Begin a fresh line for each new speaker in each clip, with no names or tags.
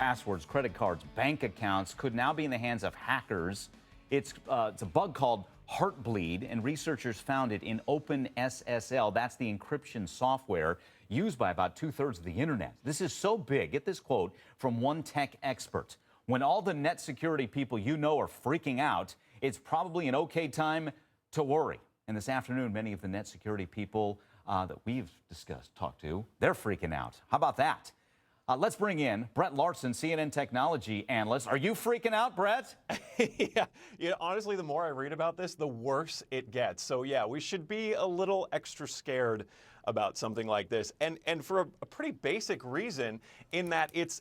passwords, credit cards, bank accounts could now be in the hands of hackers. It's a bug called Heartbleed, and researchers found it in OpenSSL. That's the encryption software used by about 2/3 of the internet. This is so big. Get this quote from one tech expert. When all the net security people you know are freaking out, it's probably an okay time to worry. And this afternoon, many of the net security people that we've talked to, they're freaking out. How about that? Let's bring in Brett Larson, CNN technology analyst. Are you freaking out, Brett?
Yeah, honestly, the more I read about this, the worse it gets. So yeah, we should be a little extra scared about something like this, and for a pretty basic reason, in that it's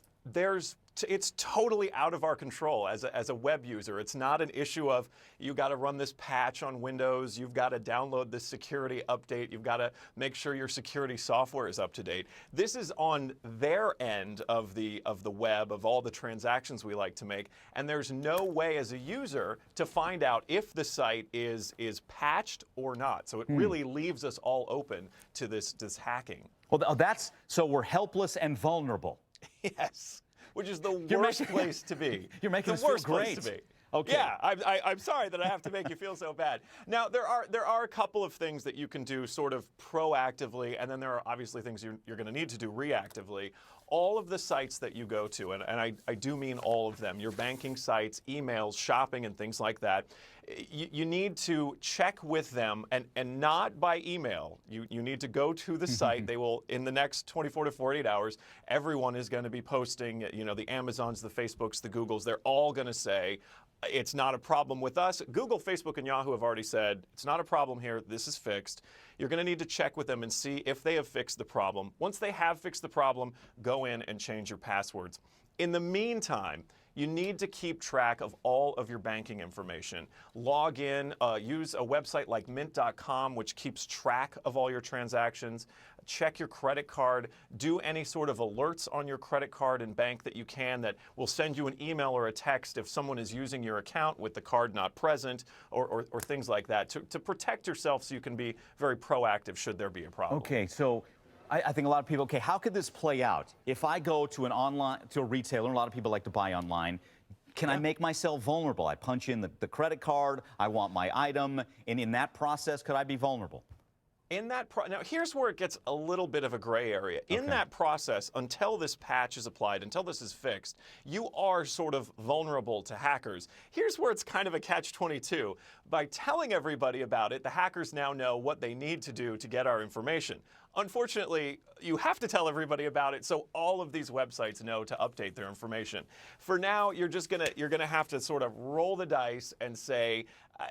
totally out of our control as a web user. It's not an issue of you got to run this patch on Windows, you've got to download this security update, you've got to make sure your security software is up to date. This is on their end of the web, of all the transactions we like to make, and there's no way as a user to find out if the site is patched or not. So it really leaves us all open to this hacking.
Well, so we're helpless and vulnerable.
Yes. Which is the worst place to be.
You're making
the
us feel
worst
great.
place to be.
Okay.
Yeah, I'm sorry that I have to make you feel so bad. Now, there are a couple of things that you can do sort of proactively, and then there are obviously things you're going to need to do reactively. All of the sites that you go to, and I do mean all of them, your banking sites, emails, shopping, and things like that, you need to check with them, and not by email. You need to go to the site. They will, in the next 24 to 48 hours, everyone is going to be posting, the Amazons, the Facebooks, the Googles, they're all going to say, it's not a problem with us. Google, Facebook, and Yahoo have already said, it's not a problem here, this is fixed. You're going to need to check with them and see if they have fixed the problem. Once they have fixed the problem, go in and change your passwords. In the meantime, you need to keep track of all of your banking information. Log in, use a website like mint.com, which keeps track of all your transactions. Check your credit card. Do any sort of alerts on your credit card and bank that you can that will send you an email or a text if someone is using your account with the card not present, or things like that, to protect yourself so you can be very proactive should there be a problem.
Okay, so I think a lot of people, how could this play out? If I go to a retailer, and a lot of people like to buy online, can I make myself vulnerable? I punch in the credit card, I want my item, and in that process, could I be vulnerable?
Now, here's where it gets a little bit of a gray area. In that process, until this patch is applied, until this is fixed, you are sort of vulnerable to hackers. Here's where it's kind of a catch-22. By telling everybody about it, the hackers now know what they need to do to get our information. Unfortunately, you have to tell everybody about it so all of these websites know to update their information. For now, you're gonna have to sort of roll the dice and say,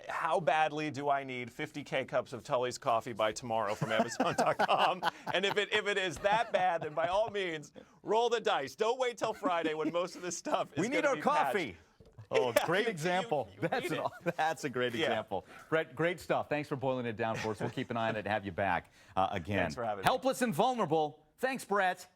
how badly do I need 50K cups of Tully's coffee by tomorrow from Amazon.com? And if it is that bad, then by all means, roll the dice. Don't wait till Friday when most of this stuff is
We need our coffee. Oh,
yeah,
great example. That's a great example. Brett, great stuff. Thanks for boiling it down for us. We'll keep an eye on it and have you back again.
Thanks for having me.
Helpless and vulnerable. Thanks, Brett.